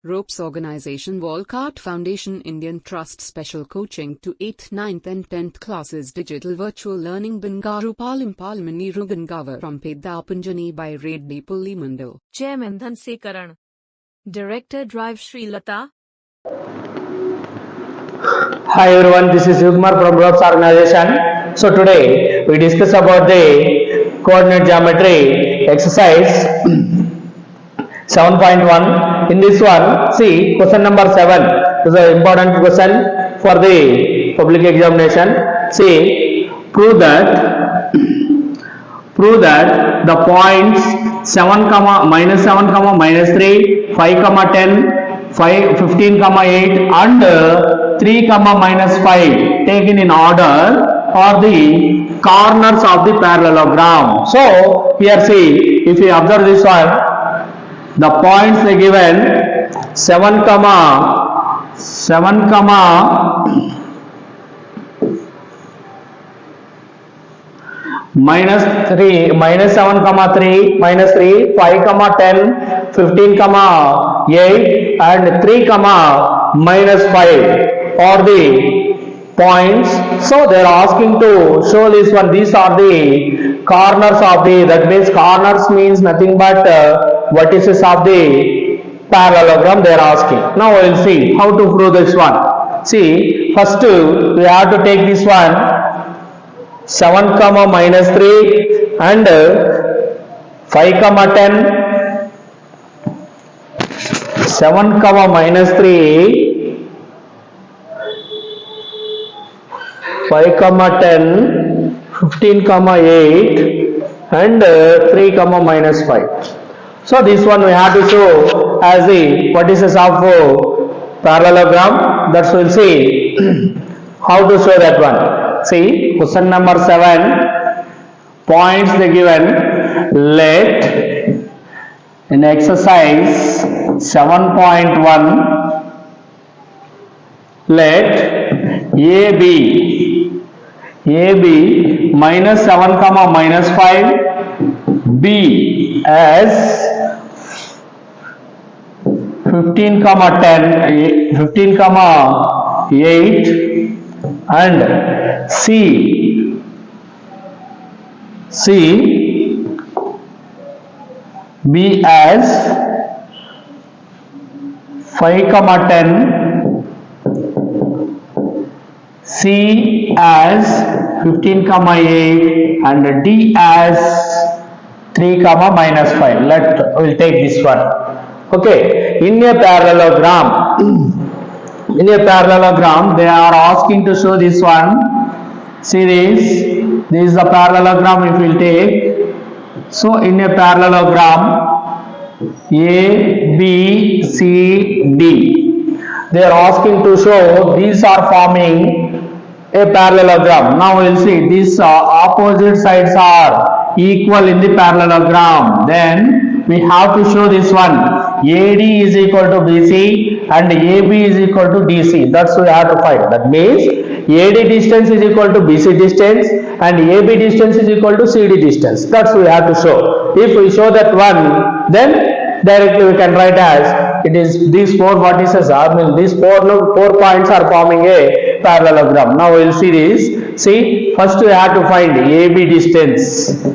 Ropes Organization Walcott Foundation Indian Trust Special Coaching to 8th, 9th and 10th Classes Digital Virtual Learning Bangaru Palim Rugangavar from Pedapunjani by Reddy Pulli Mandal. Chairman Dhanasekaran. Director Drive Sri Lata. Hi everyone, this is Yugmar from Ropes Organization. So today we discuss about the coordinate geometry exercise 7.1. In this one, see question number 7 is an important question for the public examination. See, prove that the points 7, minus 7, minus 3, 5, 10, 5, 15, 8 and 3, minus 5 taken in order are the corners of the parallelogram. So here see, if you observe this one, the points they given 7, minus 3, minus 7, 3, minus 3, 5, 10, 15, 8 and 3, minus 5 are the points. So they are asking to show this one. These are the corners of the, that means corners means nothing but vertices of the parallelogram they are asking. Now we will see how to prove this one. See, first we have to take this one 7, minus 3 and 5, 10, 7, minus 3, 5, 10, 15, 8 and 3, minus 5. So this one we have to show as the vertices of parallelogram. That's we'll see how to show that one. See, question number 7, points they given. Let in exercise 7.1, let AB minus 7, minus 5 B as 15, 10, 15, 8 and C B as 5, 10, C as 15, 8 and D as 3, minus 5. We'll take this one. Okay, in a parallelogram, they are asking to show this one. See this is a parallelogram if we'll take. So in a parallelogram A, B, C, D, they are asking to show these are forming a parallelogram. Now we'll see these opposite sides are equal in the parallelogram. Then we have to show this one. AD is equal to BC and AB is equal to DC. That's we have to find. That means AD distance is equal to BC distance and AB distance is equal to CD distance. That's we have to show. If we show that one, then directly we can write as it is these four vertices are, these four points are forming a parallelogram. Now we will see this. See, first we have to find AB distance.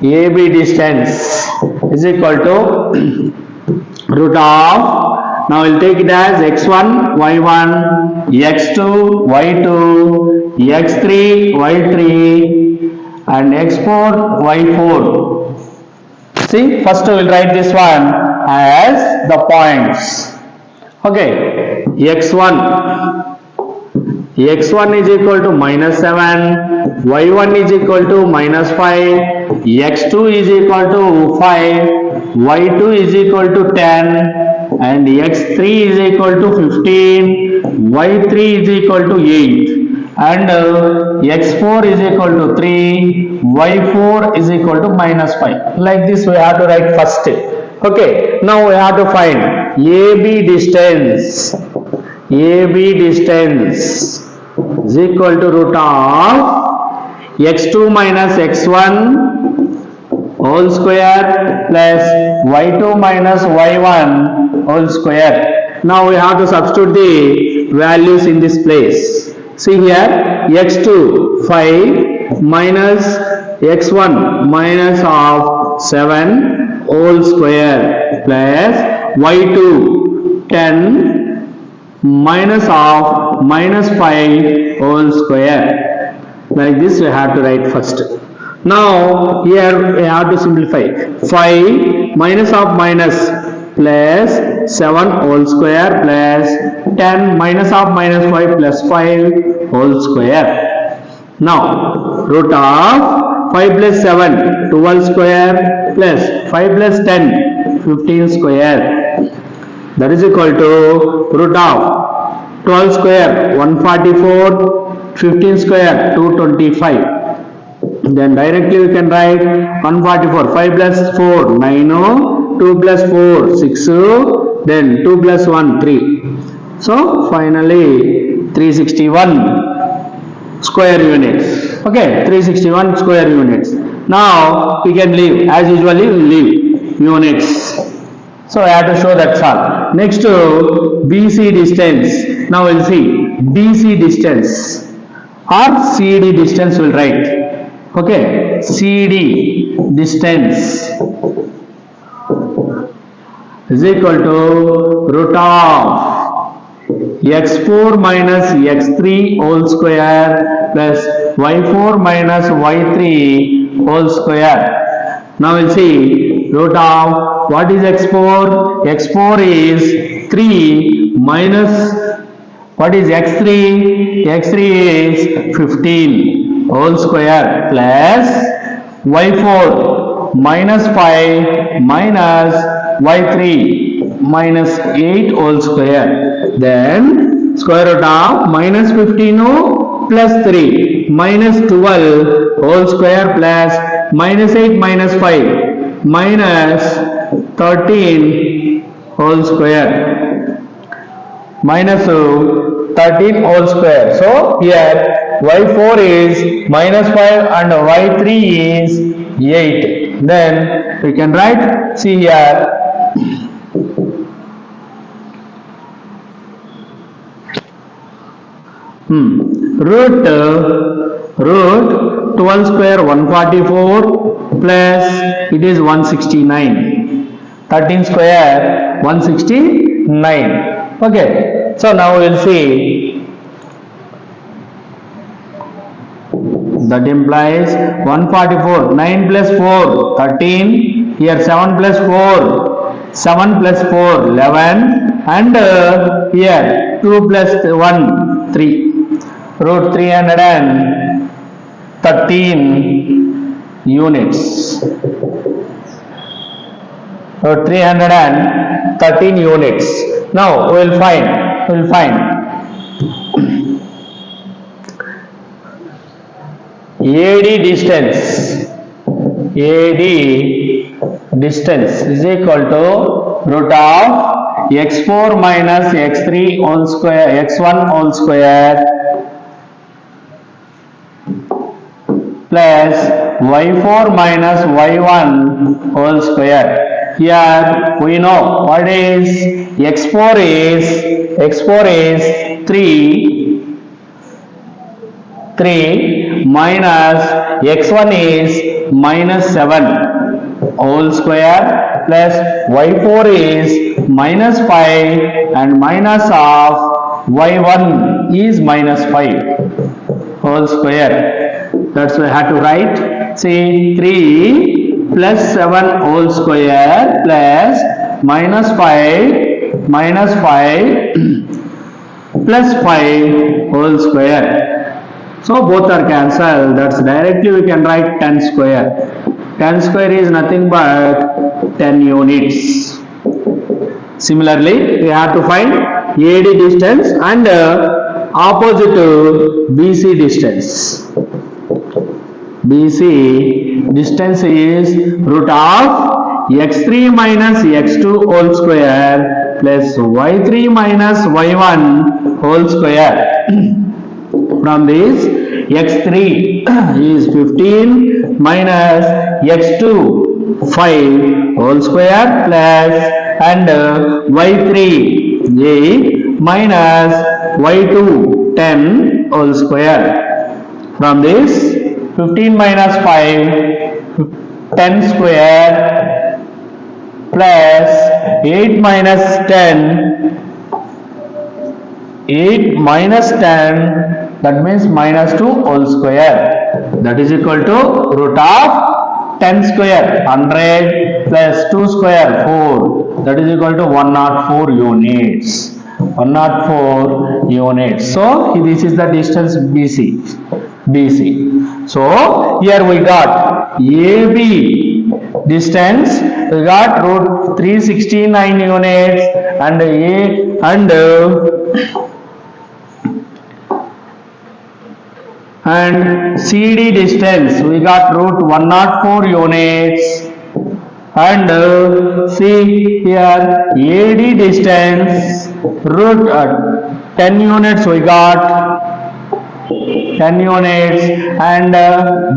AB distance is equal to root of, now we'll take it as x1, y1, x2, y2, x3, y3 and x4, y4. See, first we will write this one as the points. Okay, x1 is equal to minus 7, y1 is equal to minus 5, x2 is equal to 5, y2 is equal to 10 and x3 is equal to 15, y3 is equal to 8 and x4 is equal to 3, y4 is equal to minus 5. Like this we have to write first. Okay, now we have to find AB distance. AB distance is equal to root of x2 minus x1 whole square plus y2 minus y1 whole square. Now we have to substitute the values in this place. See here, x2 5 minus x1 minus of 7 whole square plus y2 10 minus of minus 5 whole square. Like this we have to write first. Now here we have to simplify. 5 minus of minus plus 7 whole square plus 10 minus of minus 5 plus 5 whole square. Now root of 5 plus 7 12 square plus 5 plus 10 15 square. That is equal to root of 12 square 144, 15 square 225. Then directly we can write 144, 5 plus 4 9, 2 plus 4 6, then 2 plus 1 3. So finally 361 square units. Okay, 361 square units. Now we can leave, as usually we leave units. So I have to show that's all. Next to BC distance. Now we'll see BC distance or CD distance we'll write. Okay, CD distance is equal to root of x4 minus x3 whole square plus y4 minus y3 whole square. Now we'll see root of what is x4? x4 is 3 minus what is x3? x3 is 15 whole square plus y4 minus 5 minus y3 minus 8 whole square. Then square root of minus 15 plus 3 minus 12 whole square plus minus 8 minus 5 minus 13 whole square minus 13 whole square. So here y4 is minus 5 and y3 is 8. Then we can write, see here, root 12 square 144 plus it is 169, 13 square 169. Okay, so now we will see that implies 144, 9 plus 4 13, here 7 plus 4 7 plus 4 11, and here 2 plus 1 3, root 313 units. Root 313 units. Now we will find AD distance. AD distance is equal to root of x4 minus x3 whole square, x1 whole square plus y4 minus y1 whole square. Here we know what is x4 is 3 minus x1 is minus 7 whole square plus y4 is minus 5 and minus of y1 is minus 5 whole square. That's why I had to write, say 3 plus 7 whole square plus minus 5 plus 5 whole square. So both are cancelled. That's directly we can write 10 square. 10 square is nothing but 10 units. Similarly, we have to find AD distance and opposite to BC distance. BC distance is root of x3 minus x2 whole square plus y3 minus y1 whole square. From this, x3 is 15 minus x2 5 whole square plus and y3 8 minus y2 10 whole square. From this 15 minus 5 10 square plus 8 minus 10 8 minus 10, that means minus 2 whole square, that is equal to root of 10 square 100 plus 2 square 4, that is equal to 104 units. 104 units. So this is the distance BC. So here we got AB distance, we got root 369 units and CD distance we got root 104 units, and see here AD distance root 10 units we got 10 units, and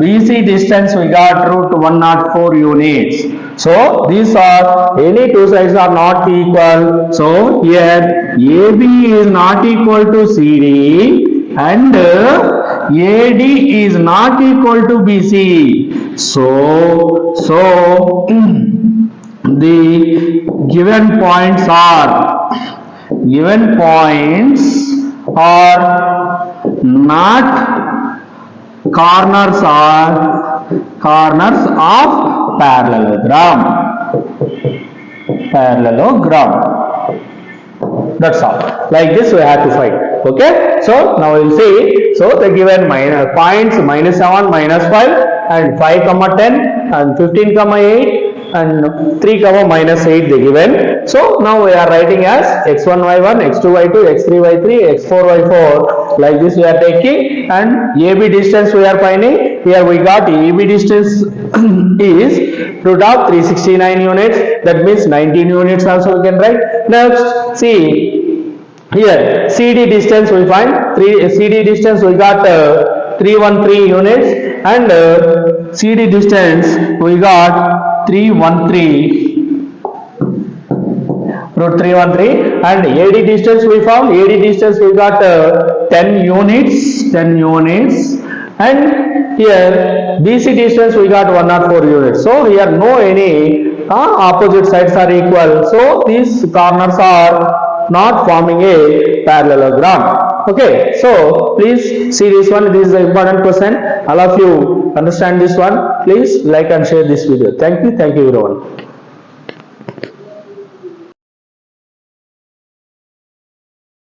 BC distance we got root 104 units. So these are, any two sides are not equal, so here AB is not equal to CD and AD is not equal to BC. So the given points are not corners of parallelogram. That's all. Like this we have to find. Okay. So now we'll see. So the given points minus 7, minus 5, and 5, 10, and 15, 8, and 3, minus 8 they given. So now we are writing as x1, y1, x2, y2, x3, y3, x4, y4. Like this we are taking, and AB distance we are finding. Here we got AB distance is root of 369 units. That means 19 units also we can write. Next, see here CD distance we find. CD distance we got 313 units, and CD distance we got 313 root 313, and AD distance we found. AD distance we got 10 units, and here BC distance we got 104 units. So here no any opposite sides are equal, so these corners are not forming a parallelogram. Okay, so please see this one. This is the important question. All of you understand this one. Please like and share this video. Thank you everyone.